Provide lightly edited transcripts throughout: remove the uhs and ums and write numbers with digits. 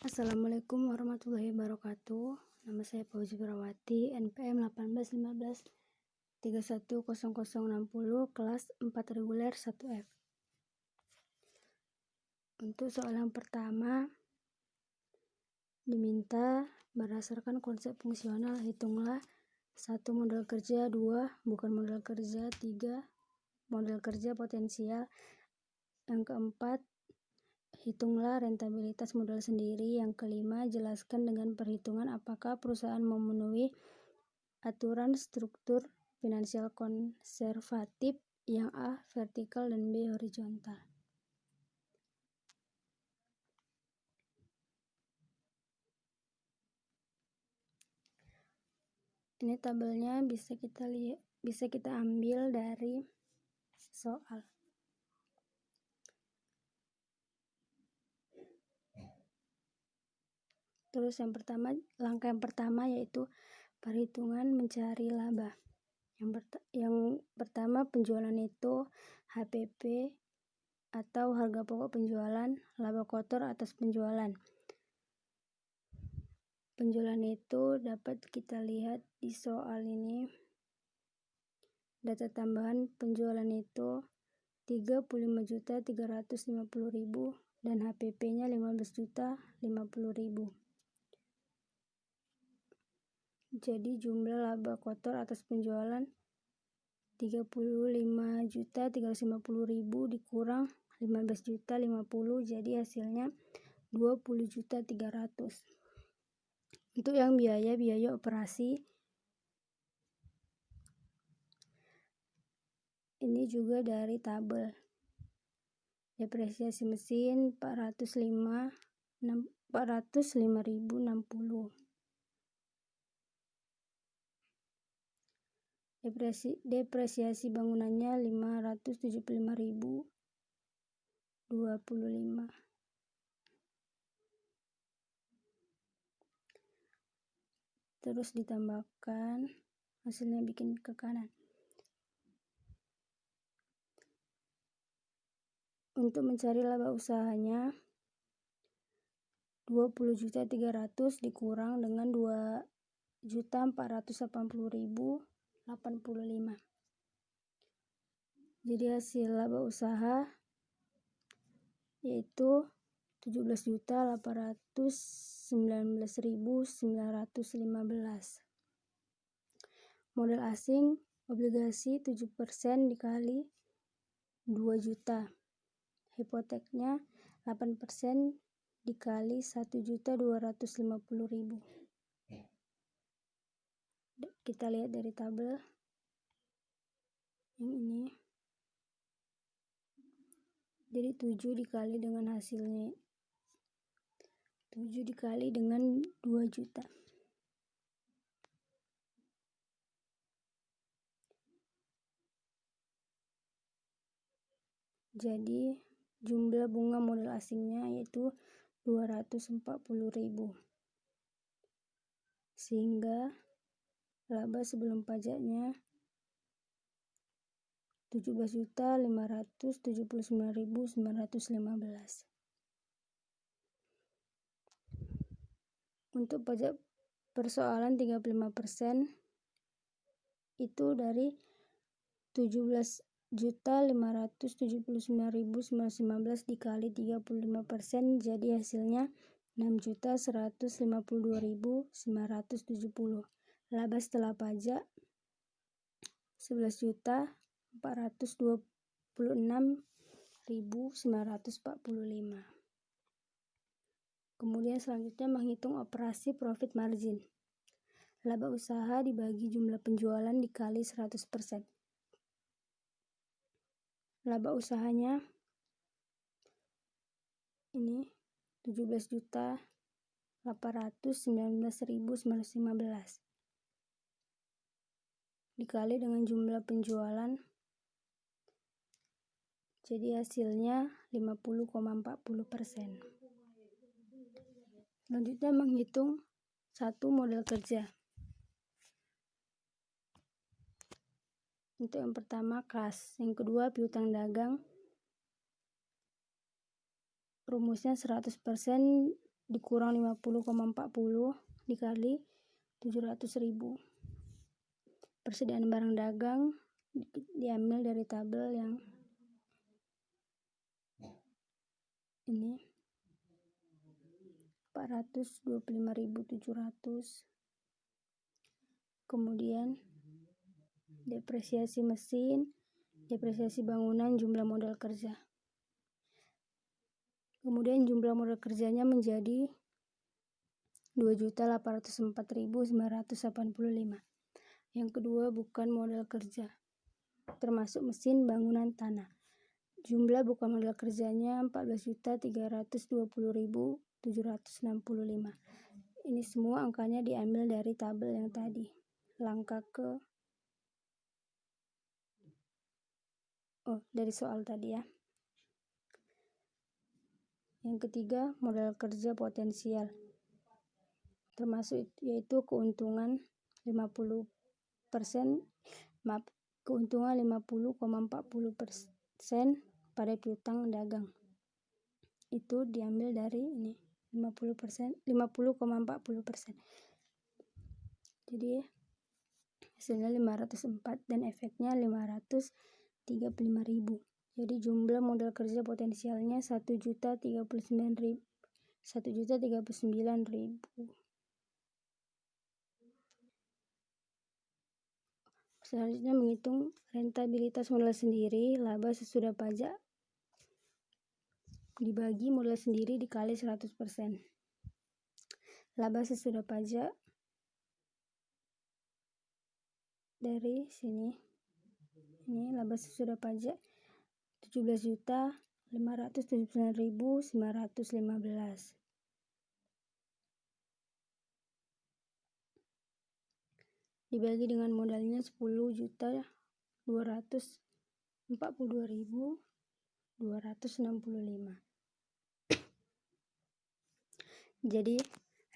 Assalamualaikum warahmatullahi wabarakatuh. Nama saya Fauzi Berawati, NPM 1815-310060, kelas 4 reguler 1F. Untuk soal yang pertama, diminta berdasarkan konsep fungsional hitunglah 1 model kerja, 2 bukan model kerja, 3 model kerja potensial. Yang keempat, hitunglah rentabilitas modal sendiri. Yang kelima, jelaskan dengan perhitungan apakah perusahaan memenuhi aturan struktur finansial konservatif yang A vertikal dan B horizontal. Ini tabelnya bisa kita ambil dari soal. Terus langkah yang pertama yaitu perhitungan mencari laba. Yang pertama, penjualan itu HPP atau harga pokok penjualan, laba kotor atas penjualan. Penjualan itu dapat kita lihat di soal ini. Data tambahan penjualan itu 35.350.000 dan HPP-nya 15.050.000. Jadi jumlah laba kotor atas penjualan 35.350.000 dikurang 15.050, jadi hasilnya 20.300. Untuk yang biaya operasi ini juga dari tabel. Depresiasi mesin 405.060. Depresiasi bangunannya 575.025. Terus ditambahkan, hasilnya bikin ke kanan. Untuk mencari laba usahanya 20.300 dikurang dengan 2.480.085. Jadi hasil laba usaha yaitu 17.819.915. Modal asing obligasi 7% dikali 2 juta. Hipoteknya 8% dikali 1.250.000. Kita lihat dari tabel yang ini. Jadi 7 dikali dengan hasilnya 7 dikali dengan 2 juta. Jadi jumlah bunga modal asingnya yaitu 240.000. Sehingga laba sebelum pajaknya 17.579.915. Untuk pajak persoalan 35% itu dari 17.579.915 dikali 35%, jadi hasilnya 6.152.970. Laba setelah pajak 11.426.945. Kemudian selanjutnya menghitung operasi profit margin. Laba usaha dibagi jumlah penjualan dikali 100%. Laba usahanya ini 17.819.915 dikali dengan jumlah penjualan, jadi hasilnya 50,40%. Selanjutnya menghitung 1 model kerja. Untuk yang pertama kas, yang kedua piutang dagang. Rumusnya 100% dikurang 50,40 dikali 700.000. Persediaan barang dagang diambil dari tabel yang ini 425.700. Kemudian depresiasi mesin, depresiasi bangunan, jumlah modal kerja. Kemudian jumlah modal kerjanya menjadi 2.804.985. Yang kedua bukan modal kerja, termasuk mesin, bangunan, tanah. Jumlah bukan modal kerjanya 14.320.765. Ini semua angkanya diambil dari tabel yang tadi. Langkah dari soal tadi ya. Yang ketiga, modal kerja potensial. Termasuk yaitu keuntungan 50,40% pada piutang dagang. Itu diambil dari ini 50,40%. Jadi hasilnya 504 dan efeknya 535.000. Jadi jumlah modal kerja potensialnya 1.039.000. Selanjutnya menghitung rentabilitas modal sendiri, laba sesudah pajak dibagi modal sendiri dikali 100%. Laba sesudah pajak dari sini. Ini laba sesudah pajak 17.579.915. Dibagi dengan modalnya 10.242.265. Jadi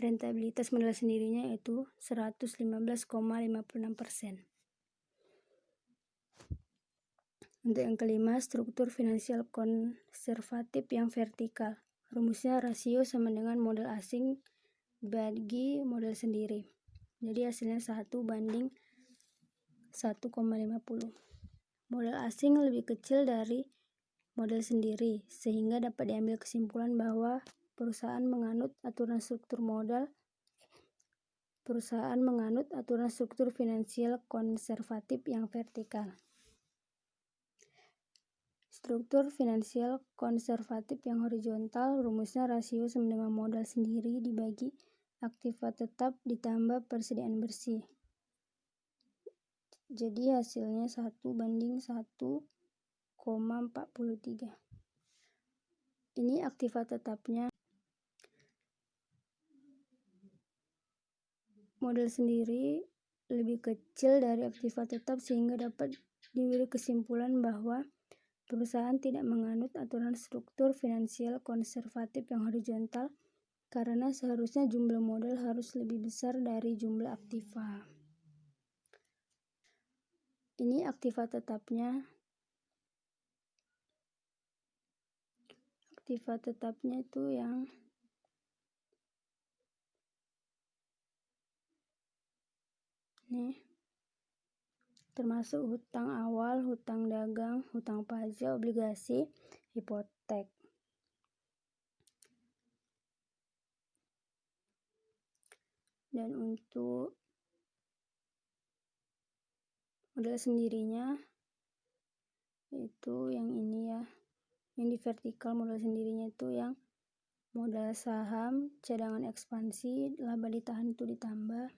rentabilitas modal sendirinya itu 115,56%. Untuk yang kelima, struktur finansial konservatif yang vertikal. Rumusnya rasio sama dengan modal asing bagi modal sendiri. Jadi hasilnya 1:1,50. Modal asing lebih kecil dari modal sendiri, sehingga dapat diambil kesimpulan bahwa perusahaan menganut aturan struktur finansial konservatif yang vertikal. Struktur finansial konservatif yang horizontal, rumusnya rasio sama dengan modal sendiri dibagi aktiva tetap ditambah persediaan bersih. Jadi hasilnya 1:1,43. Ini aktiva tetapnya. Modal sendiri lebih kecil dari aktiva tetap sehingga dapat diambil kesimpulan bahwa perusahaan tidak menganut aturan struktur finansial konservatif yang horizontal karena seharusnya jumlah modal harus lebih besar dari jumlah aktiva. Ini aktiva tetapnya. Aktiva tetapnya itu yang ini. Termasuk hutang awal, hutang dagang, hutang pajak, obligasi, hipotek. Dan untuk modal sendirinya itu yang ini ya. Yang di vertikal modal sendirinya itu yang modal saham, cadangan ekspansi, laba ditahan itu ditambah.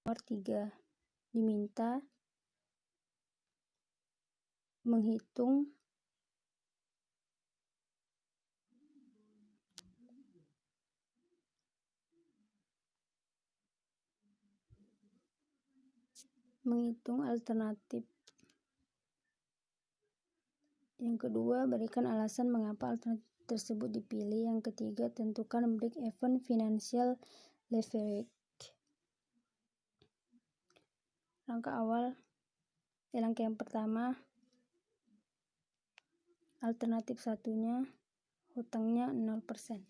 Nomor 3, diminta menghitung alternatif. Yang kedua, berikan alasan mengapa alternatif tersebut dipilih. Yang ketiga, tentukan break-even financial leverage. Langkah yang pertama, alternatif satunya hutangnya 0%.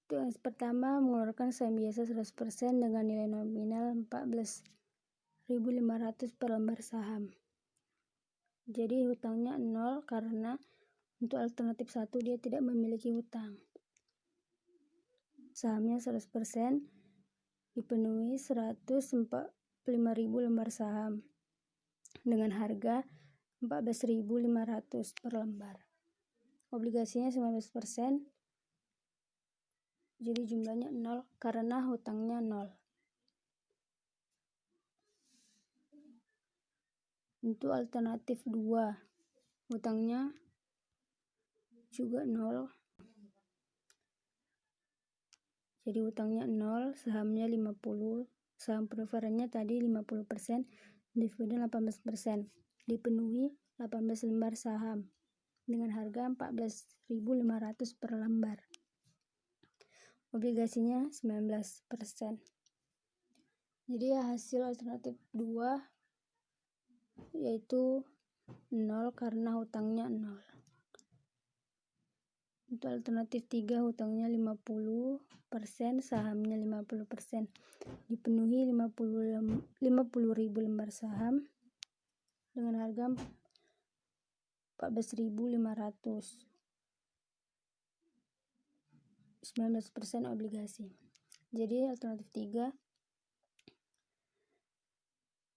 Itu yang pertama, mengeluarkan saham biasa 100% dengan nilai nominal 14.500 per lembar saham. Jadi hutangnya 0 karena untuk alternatif 1 dia tidak memiliki hutang. Sahamnya 100% dipenuhi 145.000 lembar saham dengan harga 14.500 per lembar. Obligasinya 19%, jadi jumlahnya 0 karena hutangnya 0. Untuk alternatif 2, hutangnya juga 0. Jadi hutangnya 0, sahamnya 50, saham preferennya tadi 50%, dividen 18%. Dipenuhi 18 lembar saham dengan harga 14.500 per lembar. Obligasinya 19%. Jadi hasil alternatif 2 yaitu 0 karena hutangnya 0. Untuk alternatif 3, hutangnya 50%, sahamnya 50%. Dipenuhi 50.000 lembar saham dengan harga 14.500. 19% obligasi. Jadi alternatif 3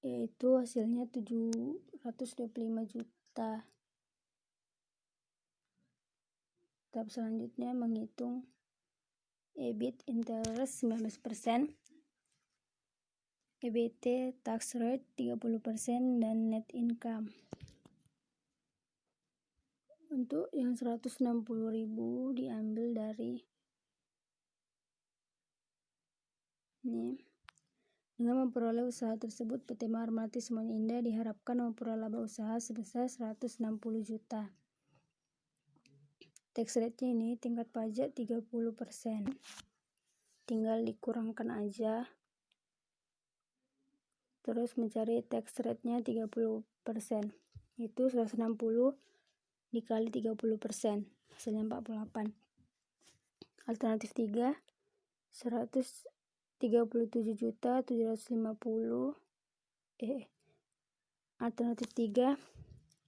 yaitu hasilnya 725 juta. Tahap selanjutnya menghitung EBIT interest 19%, EBT tax rate 30% dan net income. Untuk yang 160.000 diambil dari ini. Dengan memperoleh usaha tersebut, PT Mahar Melati Semuanya Indah diharapkan memperoleh laba usaha sebesar 160 juta. Tax rate-nya ini tingkat pajak 30%. Tinggal dikurangkan aja. Terus mencari tax rate-nya 30%. Itu 160 dikali 30%. Hasilnya 48. Alternatif 3, 137 juta 750. Alternatif 3,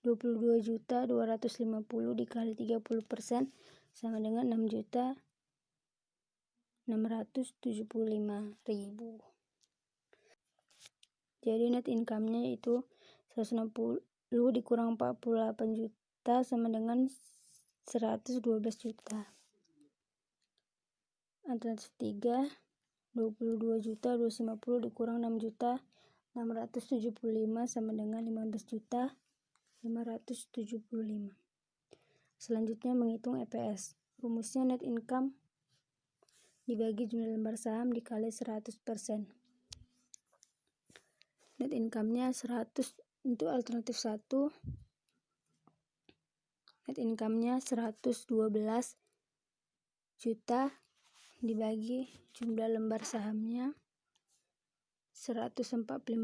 22 juta 250 dikali 30% sama dengan 6 juta 675.000. Jadi net income-nya itu 160 dikurang 48 juta sama dengan 112 juta. Alternatif 3, 22 juta 250 dikurang 6 juta 675 sama dengan 15 juta 575. Selanjutnya menghitung EPS. Rumusnya net income dibagi jumlah lembar saham dikali 100%. Net income-nya 100. Untuk alternatif 1, net income-nya 112 juta dibagi jumlah lembar sahamnya 145.000.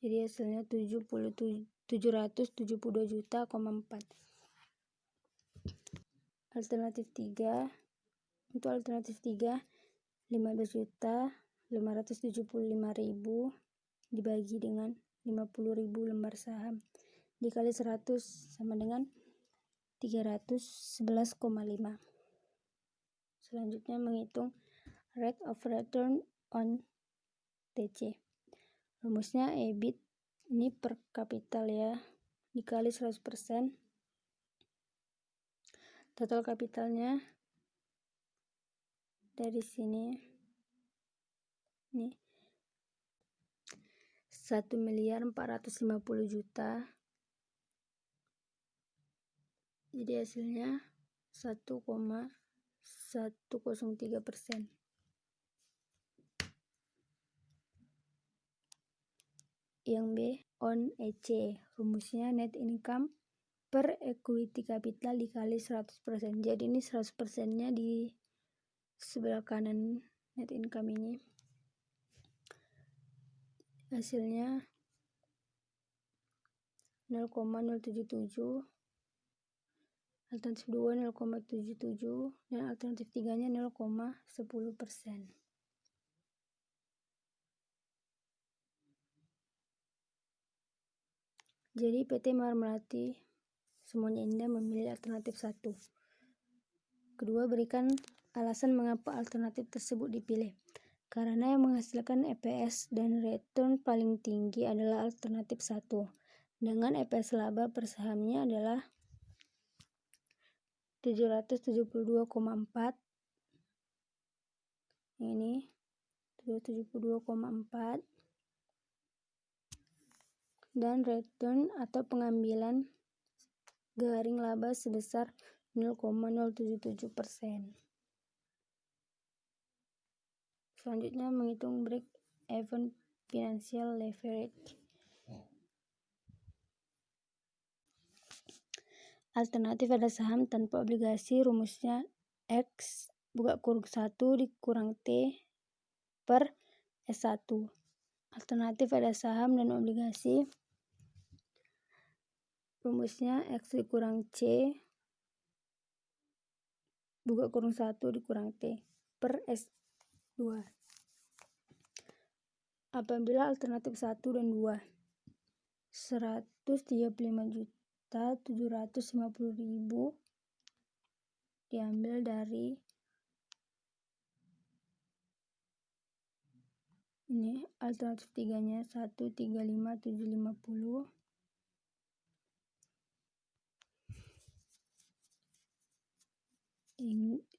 Jadi hasilnya 772 juta, 4. Alternatif 3. Untuk alternatif 3, 15 juta 575.000 dibagi dengan 50.000 lembar saham dikali 100 sama dengan 311,5. Selanjutnya menghitung rate of return on TC. Rumusnya EBIT ini per kapital ya, dikali 100%. Total kapitalnya dari sini nih 1.450.000.000. Jadi hasilnya 1,103%. Yang B, on EC. Rumusnya net income per equity capital dikali 100%. Jadi ini 100%-nya di sebelah kanan net income ini. Hasilnya 0,077, alternatif 2 0,77, dan alternatif 3-nya 0,10%. Jadi PT Mahar Melati Semuanya Indah memilih alternatif 1. Kedua, berikan alasan mengapa alternatif tersebut dipilih. Karena yang menghasilkan EPS dan return paling tinggi adalah alternatif 1. Dengan EPS laba per sahamnya adalah 772,4. Ini 772,4. Dan return atau pengambilan garing laba sebesar 0,077%. Selanjutnya menghitung break even financial leverage. Alternatif ada saham tanpa obligasi, rumusnya X buka kurung 1 dikurang T per S1. Alternatif ada saham dan obligasi, rumusnya X dikurang C buka kurung 1 dikurang T per S2. Apabila alternatif 1 dan 2 135.750.000 diambil dari ini, alternatif 3-nya 135.750,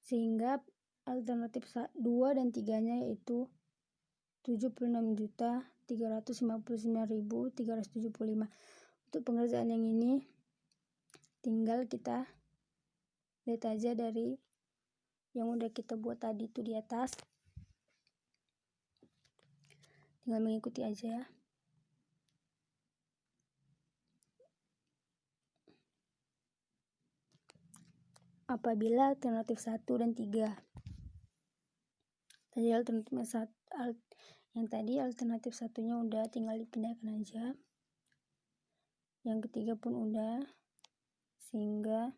sehingga alternatif 2 dan 3-nya yaitu 76.359.375. Untuk pengerjaan yang ini tinggal kita lihat aja dari yang udah kita buat tadi itu di atas, tinggal mengikuti aja ya. Apabila alternatif 1 dan 3 tadi alternatif yang tadi alternatif 1-nya udah, tinggal dipindahkan aja. Yang ketiga pun udah, sehingga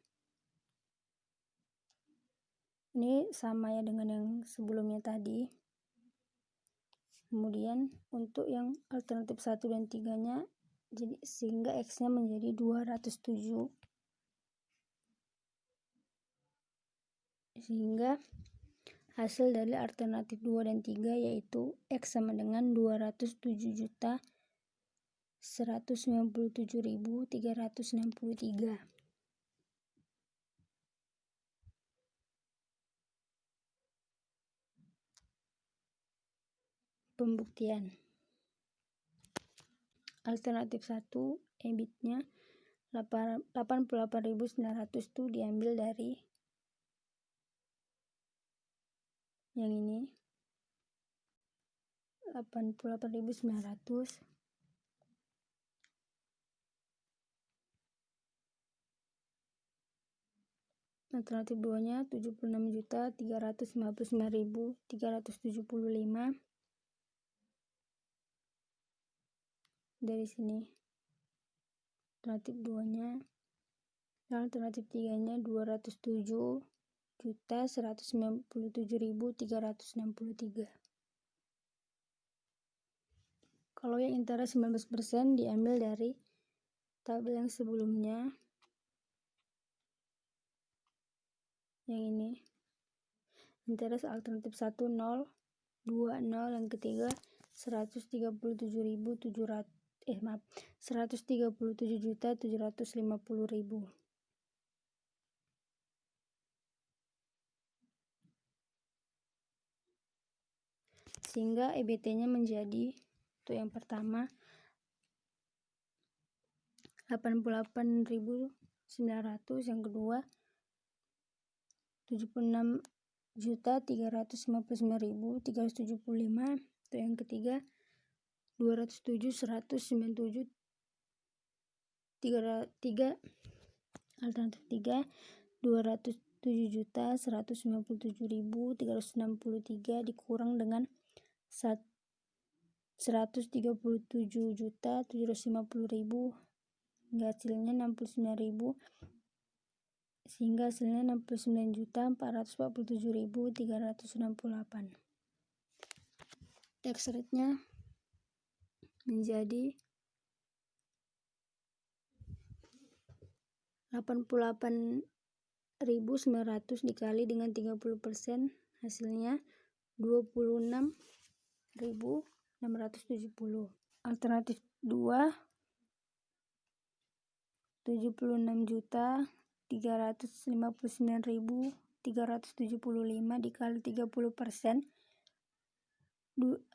ini sama ya dengan yang sebelumnya tadi. Kemudian untuk yang alternatif 1 dan 3-nya jadi sehingga X-nya menjadi 207. Sehingga hasil dari alternatif 2 dan 3 yaitu X sama dengan 207.197.363. Pembuktian. Alternatif 1 EBIT-nya 88.900 itu diambil dari yang ini 88.900. Alternatif 2-nya 76.359.375 dari sini. Alternatif 2-nya, dan alternatif 3-nya 207.197.363. Kalau yang interest 19% diambil dari tabel yang sebelumnya, yang ini. Interest alternatif 1 0, 2 0, yang ketiga 137.750.000. Sehingga EBT-nya menjadi untuk yang pertama 88.900, yang kedua 76.359.375, untuk yang ketiga 207.197, alternatif 3 207.197.363 dikurang dengan 137.750.000 hingga hasilnya 69.000, sehingga hasilnya 69.447.368. Tax rate-nya menjadi 88.900 dikali dengan 30%, hasilnya 26.670. Alternatif 2, 76.359.375 dikali 30%,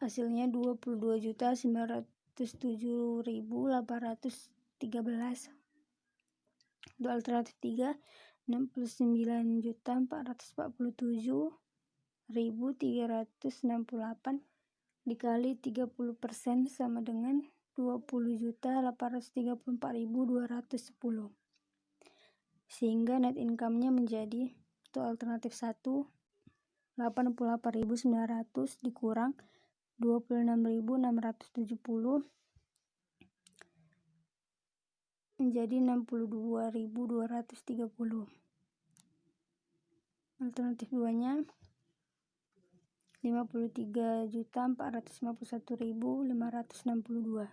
hasilnya 22.907.813. Untuk alternatif 3, 69.447.368 dikali 30% sama dengan 20.834.210. Sehingga net income-nya menjadi, untuk alternatif 1, 88.900 dikurang 26.670 menjadi 62.230. Alternatif 2-nya 53.451.562.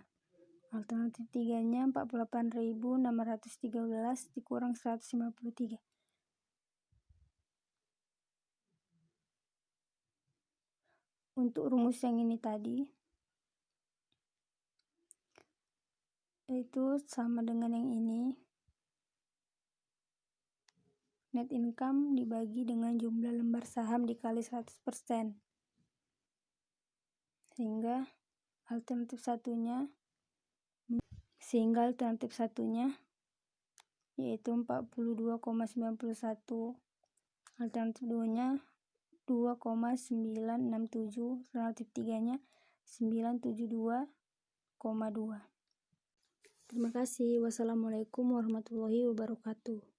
Alternatif 3-nya 48.613 dikurang 153. Untuk rumus yang ini tadi, itu sama dengan yang ini. Net income dibagi dengan jumlah lembar saham dikali 100%. Sehingga alternatif satunya yaitu 42,91, alternatif 2-nya 2,967, alternatif 3-nya 972,2. Terima kasih. Wassalamualaikum warahmatullahi wabarakatuh.